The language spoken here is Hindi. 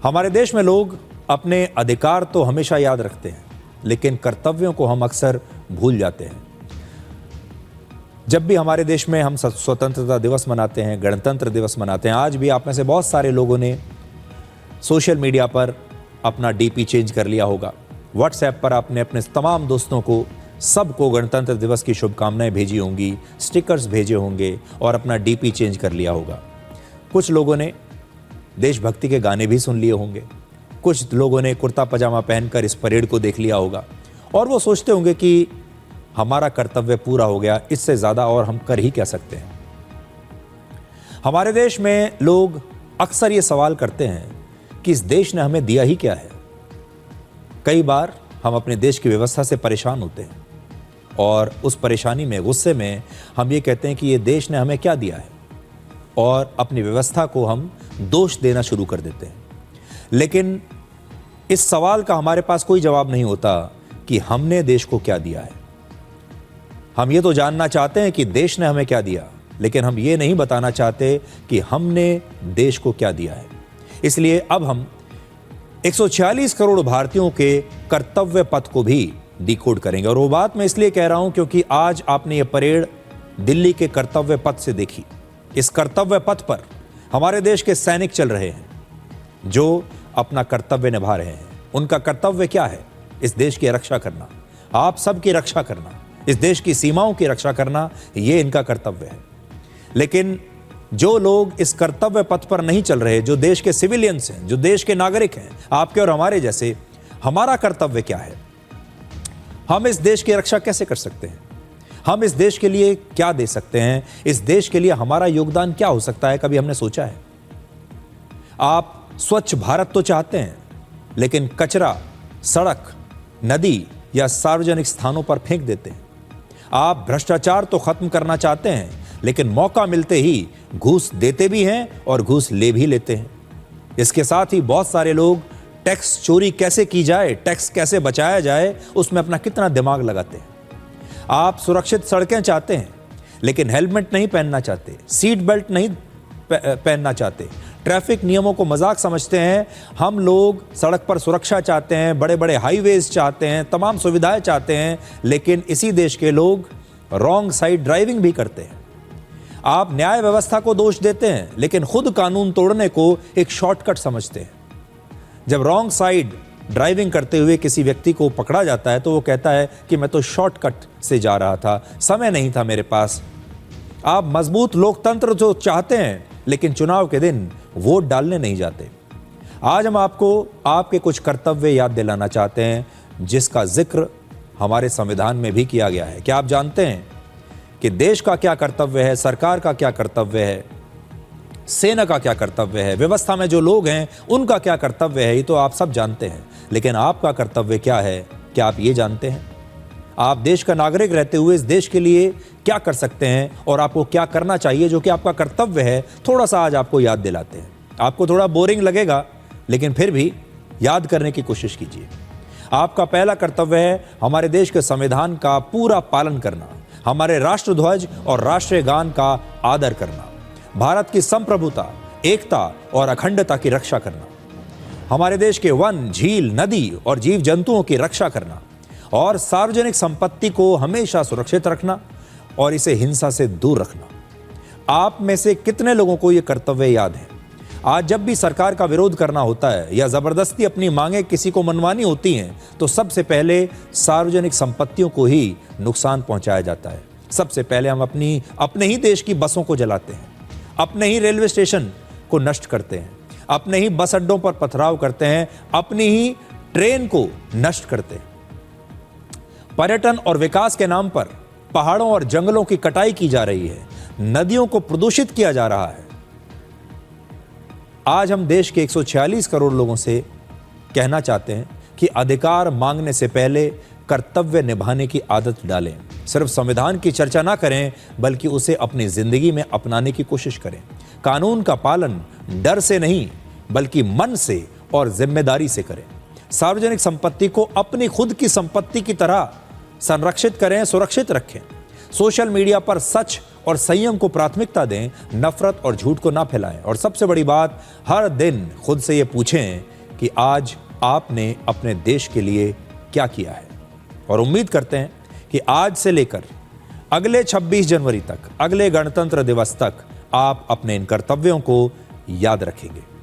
हमारे देश में लोग अपने अधिकार तो हमेशा याद रखते हैं, लेकिन कर्तव्यों को हम अक्सर भूल जाते हैं। जब भी हमारे देश में हम स्वतंत्रता दिवस मनाते हैं, गणतंत्र दिवस मनाते हैं, आज भी आप में से बहुत सारे लोगों ने सोशल मीडिया पर अपना डीपी चेंज कर लिया होगा। व्हाट्सएप पर आपने अपने तमाम दोस्तों को, सबको गणतंत्र दिवस की शुभकामनाएं भेजी होंगी, स्टिकर्स भेजे होंगे और अपना डीपी चेंज कर लिया होगा। कुछ लोगों ने देशभक्ति के गाने भी सुन लिए होंगे, कुछ लोगों ने कुर्ता पजामा पहनकर इस परेड को देख लिया होगा और वो सोचते होंगे कि हमारा कर्तव्य पूरा हो गया, इससे ज़्यादा और हम कर ही क्या सकते हैं। हमारे देश में लोग अक्सर ये सवाल करते हैं कि इस देश ने हमें दिया ही क्या है। कई बार हम अपने देश की व्यवस्था से परेशान होते हैं और उस परेशानी में, गुस्से में हम ये कहते हैं कि ये देश ने हमें क्या दिया है और अपनी व्यवस्था को हम दोष देना शुरू कर देते हैं। लेकिन इस सवाल का हमारे पास कोई जवाब नहीं होता कि हमने देश को क्या दिया है। हम ये तो जानना चाहते हैं कि देश ने हमें क्या दिया, लेकिन हम ये नहीं बताना चाहते कि हमने देश को क्या दिया है। इसलिए अब हम 146 करोड़ भारतीयों के कर्तव्य पथ को भी डिकोड करेंगे। और वो बात मैं इसलिए कह रहा हूं क्योंकि आज आपने ये परेड दिल्ली के कर्तव्य पथ से देखी। इस कर्तव्य पथ पर हमारे देश के सैनिक चल रहे हैं जो अपना कर्तव्य निभा रहे हैं। उनका कर्तव्य क्या है? इस देश की रक्षा करना, आप सबकी रक्षा करना, इस देश की सीमाओं की रक्षा करना, ये इनका कर्तव्य है। लेकिन जो लोग इस कर्तव्य पथ पर नहीं चल रहे, जो देश के सिविलियंस हैं, जो देश के नागरिक हैं, आपके और हमारे जैसे, हमारा कर्तव्य क्या है? हम इस देश की रक्षा कैसे कर सकते हैं? हम इस देश के लिए क्या दे सकते हैं? इस देश के लिए हमारा योगदान क्या हो सकता है? कभी हमने सोचा है? आप स्वच्छ भारत तो चाहते हैं, लेकिन कचरा सड़क, नदी या सार्वजनिक स्थानों पर फेंक देते हैं। आप भ्रष्टाचार तो खत्म करना चाहते हैं, लेकिन मौका मिलते ही घूस देते भी हैं और घूस ले भी लेते हैं। इसके साथ ही बहुत सारे लोग टैक्स चोरी कैसे की जाए, टैक्स कैसे बचाया जाए, उसमें अपना कितना दिमाग लगाते हैं। आप सुरक्षित सड़कें चाहते हैं, लेकिन हेलमेट नहीं पहनना चाहते, सीट बेल्ट नहीं पहनना चाहते, ट्रैफिक नियमों को मजाक समझते हैं। हम लोग सड़क पर सुरक्षा चाहते हैं, बड़े बड़े हाईवेज चाहते हैं, तमाम सुविधाएं चाहते हैं, लेकिन इसी देश के लोग रॉन्ग साइड ड्राइविंग भी करते हैं। आप न्याय व्यवस्था को दोष देते हैं, लेकिन खुद कानून तोड़ने को एक शॉर्टकट समझते हैं। जब रॉन्ग साइड ड्राइविंग करते हुए किसी व्यक्ति को पकड़ा जाता है तो वो कहता है कि मैं तो शॉर्टकट से जा रहा था, समय नहीं था मेरे पास। आप मजबूत लोकतंत्र जो चाहते हैं, लेकिन चुनाव के दिन वोट डालने नहीं जाते। आज हम आपको आपके कुछ कर्तव्य याद दिलाना चाहते हैं, जिसका जिक्र हमारे संविधान में भी किया गया है। क्या आप जानते हैं कि देश का क्या कर्तव्य है, सरकार का क्या कर्तव्य है, सेना का क्या कर्तव्य है, व्यवस्था में जो लोग हैं उनका क्या कर्तव्य है? ये तो आप सब जानते हैं, लेकिन आपका कर्तव्य क्या है? क्या आप ये जानते हैं? आप देश का नागरिक रहते हुए इस देश के लिए क्या कर सकते हैं और आपको क्या करना चाहिए, जो कि आपका कर्तव्य है? थोड़ा सा आज आपको याद दिलाते हैं। आपको थोड़ा बोरिंग लगेगा, लेकिन फिर भी याद करने की कोशिश कीजिए। आपका पहला कर्तव्य है हमारे देश के संविधान का पूरा पालन करना, हमारे राष्ट्रध्वज और राष्ट्रीय गान का आदर करना, भारत की संप्रभुता, एकता और अखंडता की रक्षा करना, हमारे देश के वन, झील, नदी और जीव जंतुओं की रक्षा करना और सार्वजनिक संपत्ति को हमेशा सुरक्षित रखना और इसे हिंसा से दूर रखना। आप में से कितने लोगों को यह कर्तव्य याद है? आज जब भी सरकार का विरोध करना होता है या जबरदस्ती अपनी मांगे किसी को मनवानी होती हैं, तो सबसे पहले सार्वजनिक संपत्तियों को ही नुकसान पहुंचाया जाता है। सबसे पहले हम अपने ही देश की बसों को जलाते हैं, अपने ही रेलवे स्टेशन को नष्ट करते हैं, अपने ही बस अड्डों पर पथराव करते हैं, अपनी ही ट्रेन को नष्ट करते हैं। पर्यटन और विकास के नाम पर पहाड़ों और जंगलों की कटाई की जा रही है, नदियों को प्रदूषित किया जा रहा है। आज हम देश के 146 करोड़ लोगों से कहना चाहते हैं कि अधिकार मांगने से पहले कर्तव्य निभाने की आदत डालें। सिर्फ संविधान की चर्चा ना करें, बल्कि उसे अपनी जिंदगी में अपनाने की कोशिश करें। कानून का पालन डर से नहीं, बल्कि मन से और जिम्मेदारी से करें। सार्वजनिक संपत्ति को अपनी खुद की संपत्ति की तरह संरक्षित करें, सुरक्षित रखें। सोशल मीडिया पर सच और संयम को प्राथमिकता दें, नफरत और झूठ को ना फैलाएं। और सबसे बड़ी बात, हर दिन खुद से ये पूछें कि आज आपने अपने देश के लिए क्या किया है। और उम्मीद करते हैं कि आज से लेकर अगले 26 जनवरी तक, अगले गणतंत्र दिवस तक आप अपने इन कर्तव्यों को याद रखेंगे।